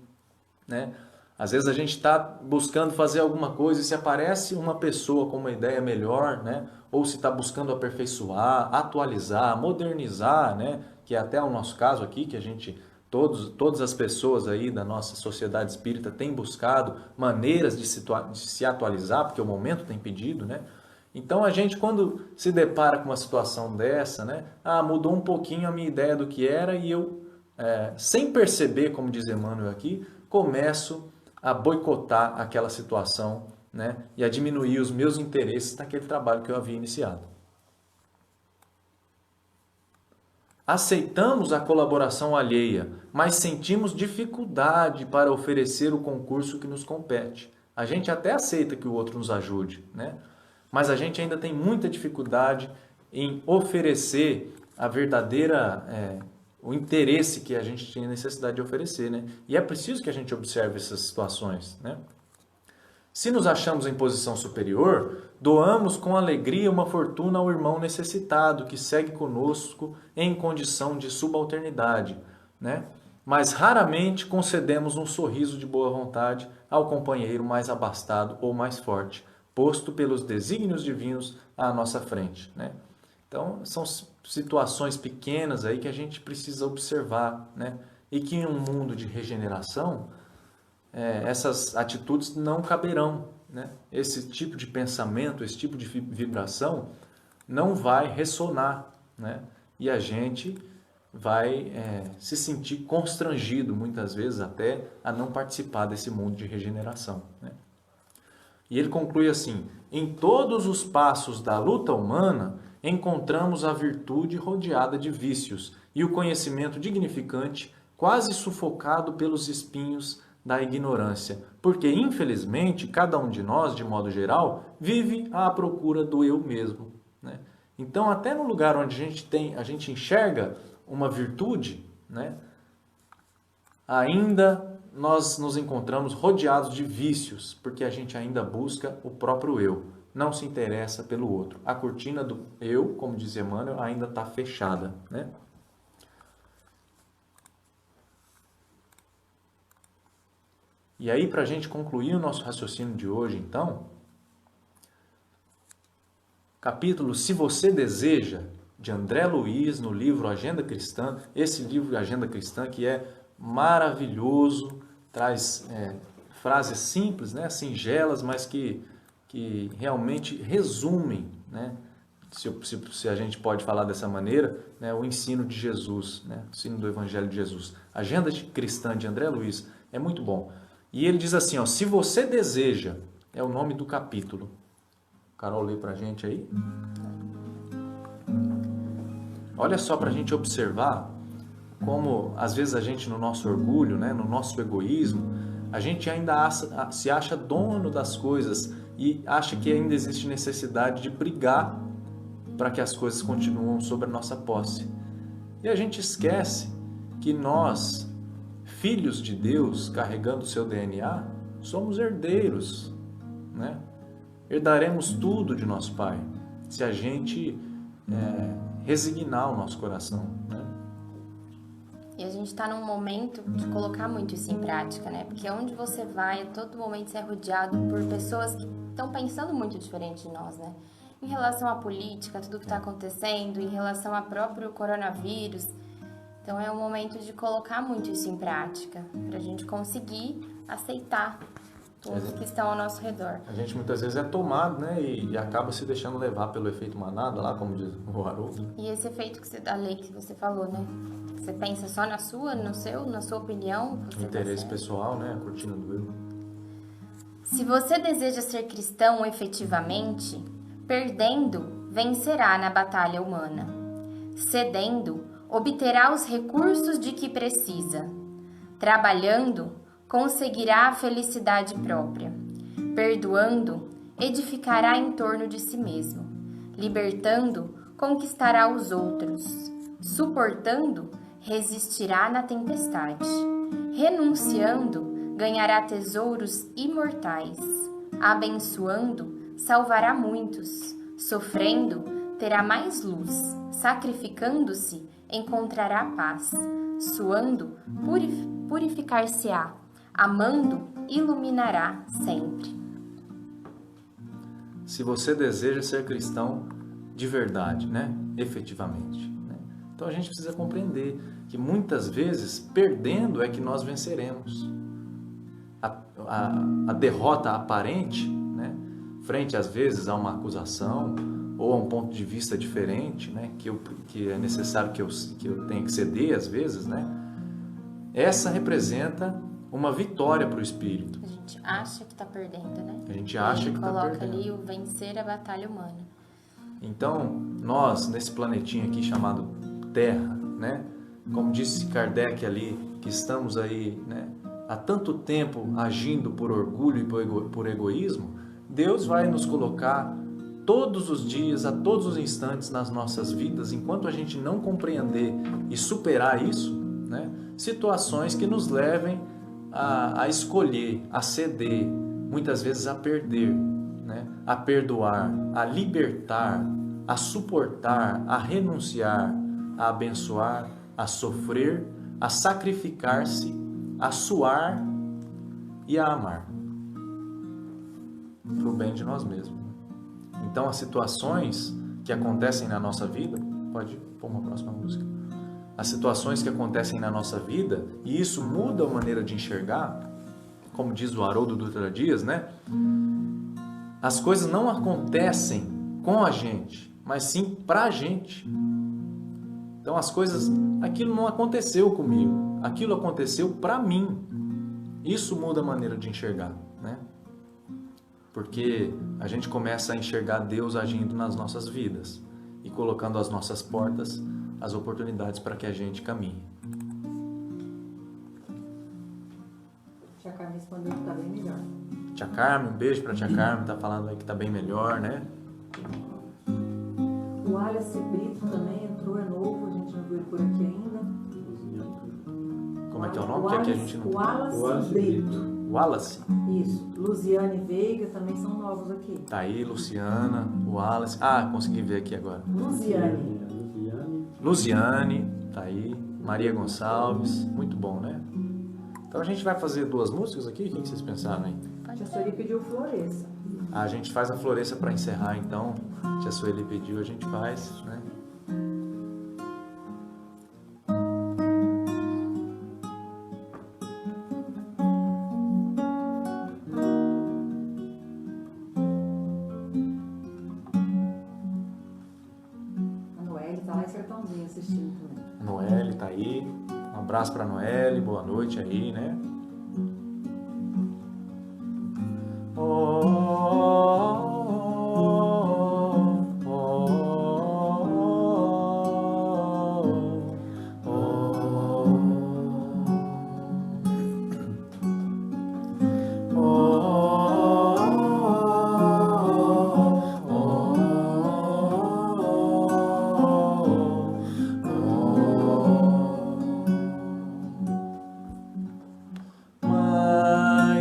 né? Às vezes a gente está buscando fazer alguma coisa e se aparece uma pessoa com uma ideia melhor, né? Ou se está buscando aperfeiçoar, atualizar, modernizar, né? Que é até o nosso caso aqui, que a gente, todas as pessoas aí da nossa sociedade espírita têm buscado maneiras de se atualizar, porque o momento tem pedido, né? Então a gente, quando se depara com uma situação dessa, né? Mudou um pouquinho a minha ideia do que era e eu, sem perceber, como diz Emmanuel aqui, começo a boicotar aquela situação, né? E a diminuir os meus interesses naquele trabalho que eu havia iniciado. Aceitamos a colaboração alheia, mas sentimos dificuldade para oferecer o concurso que nos compete. A gente até aceita que o outro nos ajude, né? Mas a gente ainda tem muita dificuldade em oferecer a verdadeira, o interesse que a gente tinha necessidade de oferecer, né? E é preciso que a gente observe essas situações, né? Se nos achamos em posição superior, doamos com alegria uma fortuna ao irmão necessitado que segue conosco em condição de subalternidade, né? Mas raramente concedemos um sorriso de boa vontade ao companheiro mais abastado ou mais forte, posto pelos desígnios divinos à nossa frente, né? Então, são situações pequenas aí que a gente precisa observar, né? e que em um mundo de regeneração, essas atitudes não caberão, né? Esse tipo de pensamento, esse tipo de vibração não vai ressonar, né? E a gente vai se sentir constrangido, muitas vezes até, a não participar desse mundo de regeneração, né? E ele conclui assim: em todos os passos da luta humana, encontramos a virtude rodeada de vícios e o conhecimento dignificante quase sufocado pelos espinhos da ignorância, porque infelizmente cada um de nós, de modo geral, vive à procura do eu mesmo, né? Então, até no lugar onde a gente enxerga uma virtude, né, ainda nós nos encontramos rodeados de vícios, porque a gente ainda busca o próprio eu, não se interessa pelo outro. A cortina do eu, como diz Emmanuel, ainda está fechada, né? E aí, para a gente concluir o nosso raciocínio de hoje, então, capítulo Se Você Deseja, de André Luiz, no livro Agenda Cristã. Esse livro, Agenda Cristã, que é maravilhoso, traz frases simples, né, singelas, mas que realmente resumem, né, se a gente pode falar dessa maneira, né, o ensino de Jesus, né, o ensino do Evangelho de Jesus. Agenda Cristã, de André Luiz, é muito bom. E ele diz assim, ó, se você deseja, é o nome do capítulo. Carol, lê pra gente aí. Olha só, para a gente observar como, às vezes, a gente, no nosso orgulho, né, no nosso egoísmo, a gente ainda se acha dono das coisas e acha que ainda existe necessidade de brigar para que as coisas continuem sob a nossa posse. E a gente esquece que nós, filhos de Deus, carregando o seu DNA, somos herdeiros, né? Herdaremos tudo de nosso Pai, se a gente resignar o nosso coração, né? E a gente está num momento de colocar muito isso em prática, né? Porque onde você vai, a todo momento você é rodeado por pessoas que estão pensando muito diferente de nós, né? Em relação à política, tudo que está acontecendo, em relação ao próprio coronavírus. Então é um momento de colocar muito isso em prática, para a gente conseguir aceitar todos que estão ao nosso redor. A gente muitas vezes é tomado, né, e acaba se deixando levar pelo efeito manada, lá como diz o Haroldo. E esse efeito da lei que você falou, né? Você pensa só na sua opinião. Interesse pessoal, né, a cortina do eu. Se você deseja ser cristão efetivamente, perdendo, vencerá na batalha humana. Cedendo, obterá os recursos de que precisa. Trabalhando, conseguirá a felicidade própria. Perdoando, edificará em torno de si mesmo. Libertando, conquistará os outros. Suportando, resistirá na tempestade. Renunciando, ganhará tesouros imortais. Abençoando, salvará muitos. Sofrendo, terá mais luz. Sacrificando-se, encontrará paz. Suando, purificar-se-á. Amando, iluminará sempre. Se você deseja ser cristão de verdade, né? Efetivamente, né? Então a gente precisa compreender que muitas vezes, perdendo é que nós venceremos. A derrota aparente, né? Frente às vezes a uma acusação ou a um ponto de vista diferente, né? Que é necessário que eu tenha que ceder às vezes, né? Essa representa uma vitória para o espírito. A gente acha que está perdendo, né? A gente acha que está perdendo. Coloca ali o vencer a batalha humana. Então, nós, nesse planetinha aqui chamado Terra, né? Como disse Kardec ali, que estamos aí, né, há tanto tempo agindo por orgulho e por egoísmo, Deus vai nos colocar todos os dias, a todos os instantes nas nossas vidas, enquanto a gente não compreender e superar isso, né, situações que nos levem a escolher, a ceder, muitas vezes a perder, né, a perdoar, a libertar, a suportar, a renunciar, a abençoar, a sofrer, a sacrificar-se, a suar e a amar para o bem de nós mesmos. Então, as situações que acontecem na nossa vida, pode pôr uma próxima música, as situações que acontecem na nossa vida, e isso muda a maneira de enxergar, como diz o Haroldo Dutra Dias, né? As coisas não acontecem com a gente, mas sim pra gente. Então as coisas, aquilo não aconteceu comigo, aquilo aconteceu pra mim. Isso muda a maneira de enxergar, né? Porque a gente começa a enxergar Deus agindo nas nossas vidas e colocando às nossas portas as oportunidades para que a gente caminhe. Tia Carmen respondeu que está bem melhor. Tia Carmen, um beijo para Tia Carmen, tá falando aí que tá bem melhor, né? O Alice Brito também entrou, é novo, a gente não viu ele por aqui ainda. Como é que é o nome? Que aqui a gente não... Wallace Brito. Wallace. Isso. Luziane Veiga também são novos aqui. Tá aí, Luciana, Wallace. Ah, consegui ver aqui agora. Luziane. Luziane, tá aí. Maria Gonçalves. Muito bom, né? Então a gente vai fazer 2 músicas aqui? O que vocês pensaram aí? Tia Sueli pediu Floresça. A gente faz a Floresça para encerrar, então. Tia Sueli pediu, a gente faz, né? A Noelle tá lá em Sertãozinho assistindo também. Noelle tá aí. Um abraço para Noelle, boa noite aí, né?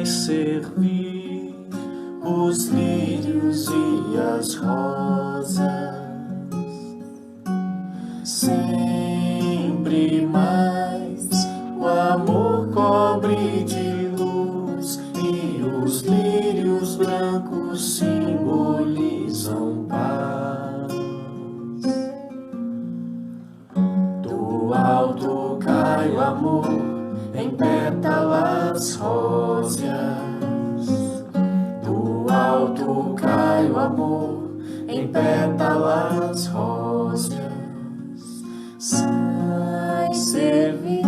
Servir os lírios e as rosas, sempre mais o amor cobre de luz e os lírios brancos simbolizam paz. Do alto cai o amor em pétalas róseas, do alto cai o amor em pétalas róseas. Sai servir,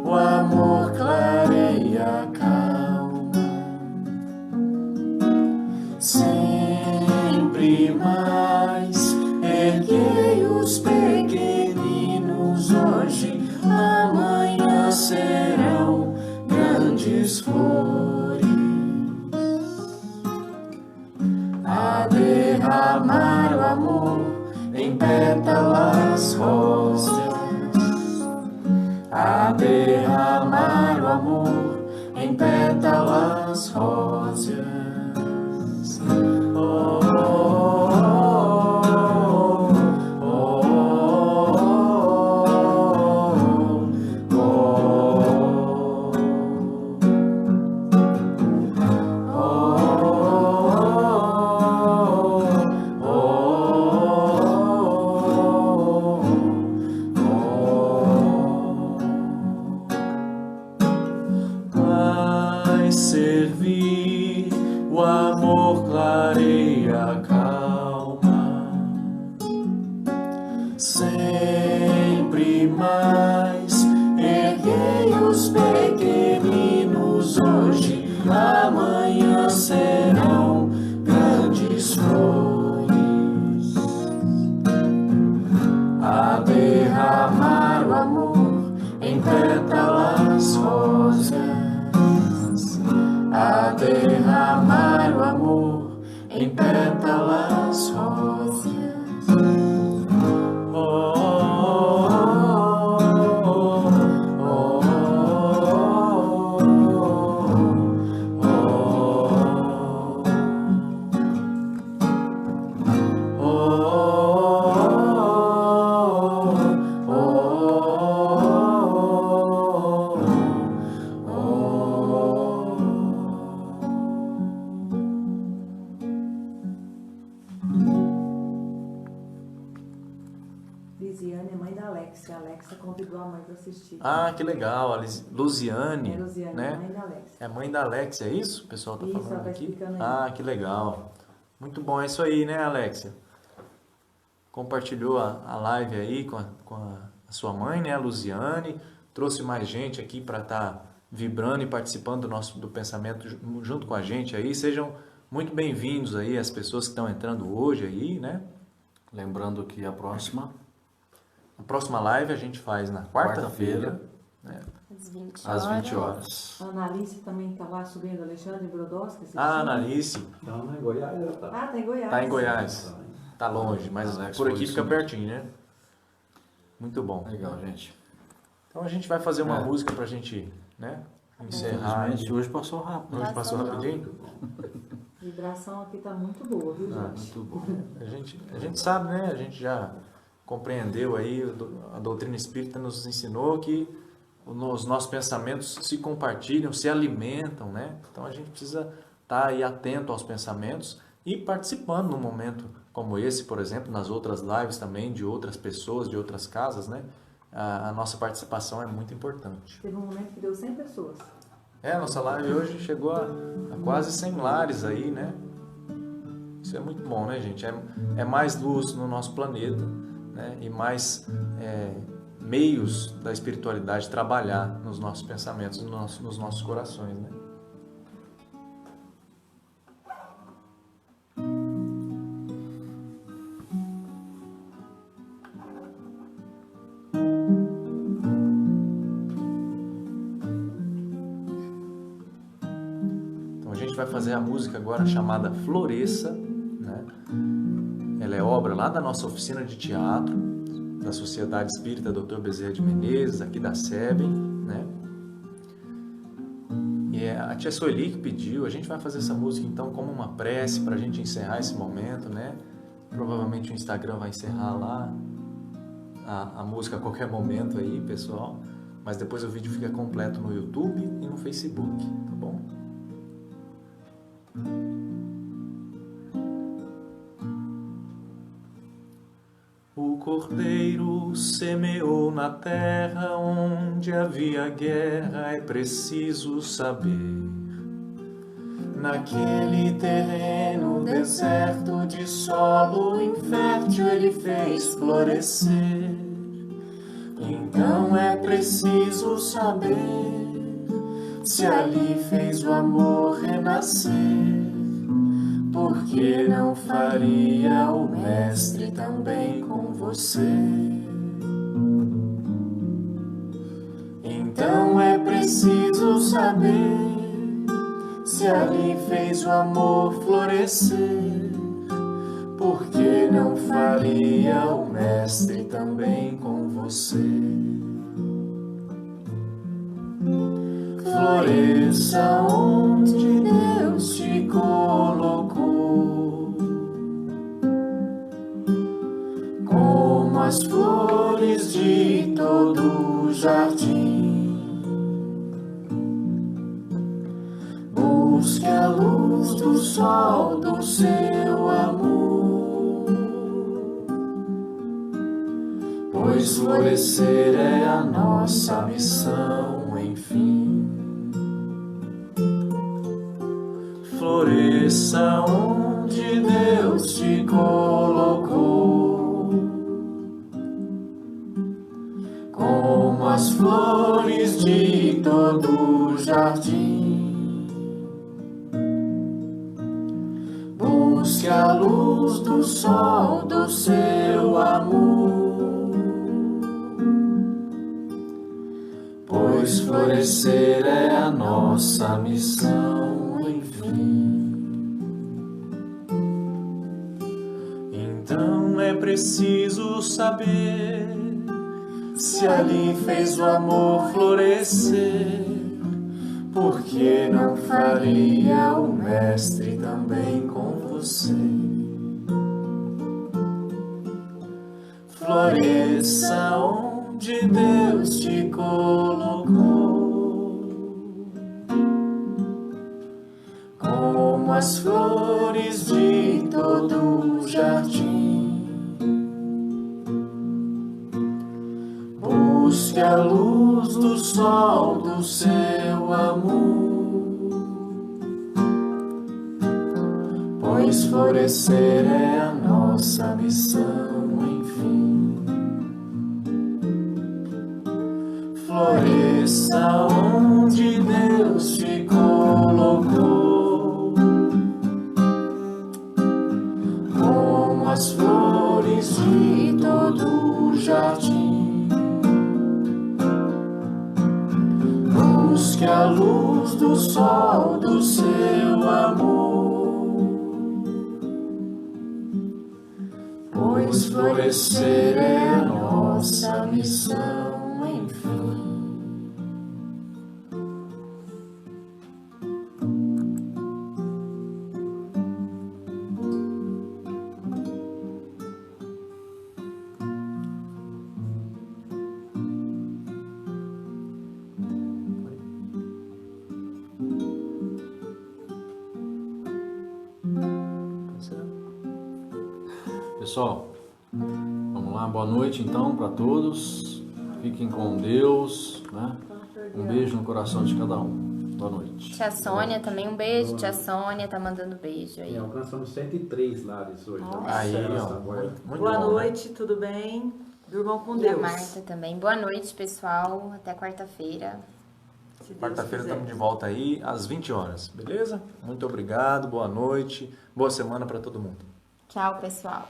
o amor clareia a calma, sempre mais erguei os pequeninos hoje, amanhã serão grandes flores a derramar o amor em pétalas róseas, a derramar o amor em pétalas róseas. Oh, oh, oh, oh, oh, oh, Vai servir, o amor clareia a calma, sempre mais erguei os pequeninos hoje, amanhã serão grandes flores a derramar o amor em pétalas róseas, a derramar o amor em pétalas róseas. Oh, oh, oh, Alexia. A Alexia convidou a mãe para assistir. Ah, que legal. A Luziane, É Luziane, né? mãe da Alexia. É a mãe da Alexia, é isso? O pessoal tá Isso, ela falando tá aqui. explicando aí. Ah, que legal. Muito bom, é isso aí, né, Alexia? Compartilhou a live aí com a sua mãe, né, a Luziane. Trouxe mais gente aqui para estar vibrando e participando do pensamento junto com a gente aí. Sejam muito bem-vindos aí as pessoas que estão entrando hoje aí, né? Lembrando que a próxima live a gente faz na quarta-feira, Quarta-feira. né? Às 20 às horas. 20 horas. A Analice também está lá subindo, Alexandre Brodowski. assistindo. A Analice Então, na Goiás, ela tá. Ah, tá em Goiás. tá em Goiás. Tá longe, mas Alex, por foi aqui isso fica mesmo. pertinho, né? Muito bom. Legal, gente. Então a gente vai fazer uma É. música pra gente, né? Encerrar. Infelizmente, hoje passou rápido. Hoje passou rapidinho? A vibração aqui tá muito boa, viu, Ah, gente? Muito bom. A gente sabe, né? A gente já compreendeu aí, a doutrina espírita nos ensinou que os nossos pensamentos se compartilham, se alimentam, né? Então a gente precisa estar aí atento aos pensamentos e participando num momento como esse, por exemplo, nas outras lives também de outras pessoas, de outras casas, né? A nossa participação é muito importante. Teve um momento que deu 100 pessoas. A nossa live hoje chegou a quase 100 lares aí, né? Isso é muito bom, né, gente? É mais luz no nosso planeta, né? E mais meios da espiritualidade trabalhar nos nossos pensamentos, nos nossos corações, né? Então a gente vai fazer a música agora chamada Floresça, né? Ela é obra lá da nossa oficina de teatro, da Sociedade Espírita Dr. Bezerra de Menezes, aqui da SEBEN, né? E é a tia Sueli que pediu. A gente vai fazer essa música então como uma prece para a gente encerrar esse momento, né? Provavelmente o Instagram vai encerrar lá a música a qualquer momento aí, pessoal. Mas depois o vídeo fica completo no YouTube e no Facebook, tá bom? O cordeiro semeou na terra onde havia guerra, é preciso saber. Naquele terreno deserto de solo infértil ele fez florescer. Então é preciso saber se ali fez o amor renascer. Por que não faria o mestre também com você? Então é preciso saber se ali fez o amor florescer. Por que não faria o mestre também com você? Floresça onde Deus te colocou, como as flores de todo o jardim. Busque a luz do sol do seu amor, pois florescer é a nossa missão, enfim. Floresça onde Deus te colocou, como as flores de todo o jardim. Busque a luz do sol do seu amor, pois florescer é a nossa missão, enfim. Então é preciso saber se ali fez o amor florescer. Por que não faria o mestre também com você? Floresça onde Deus te colocou, como as flores de todo o jardim. Busque a luz do sol do seu amor, pois florescer é a nossa missão, enfim. Floresça onde Deus te colocou, como as flores de todo o jardim. Busque a luz do sol do seu amor, pois florescer é a nossa missão, enfim. Pessoal, vamos lá, boa noite então para todos. Fiquem com Deus, né? Um beijo no coração de cada um. Boa noite. Tia Sônia também, um beijo. Tia Sônia tá mandando beijo aí. E alcançamos 103 lares hoje. Aí, ó, Agora. muito Boa bom, né? noite, tudo bem? Durmam com E a Deus. Marta também. Boa noite, pessoal. Até quarta-feira. Se Deus Quarta-feira quiser. estamos de volta aí às 20 horas, beleza? Muito obrigado, boa noite, boa semana para todo mundo. Tchau, pessoal.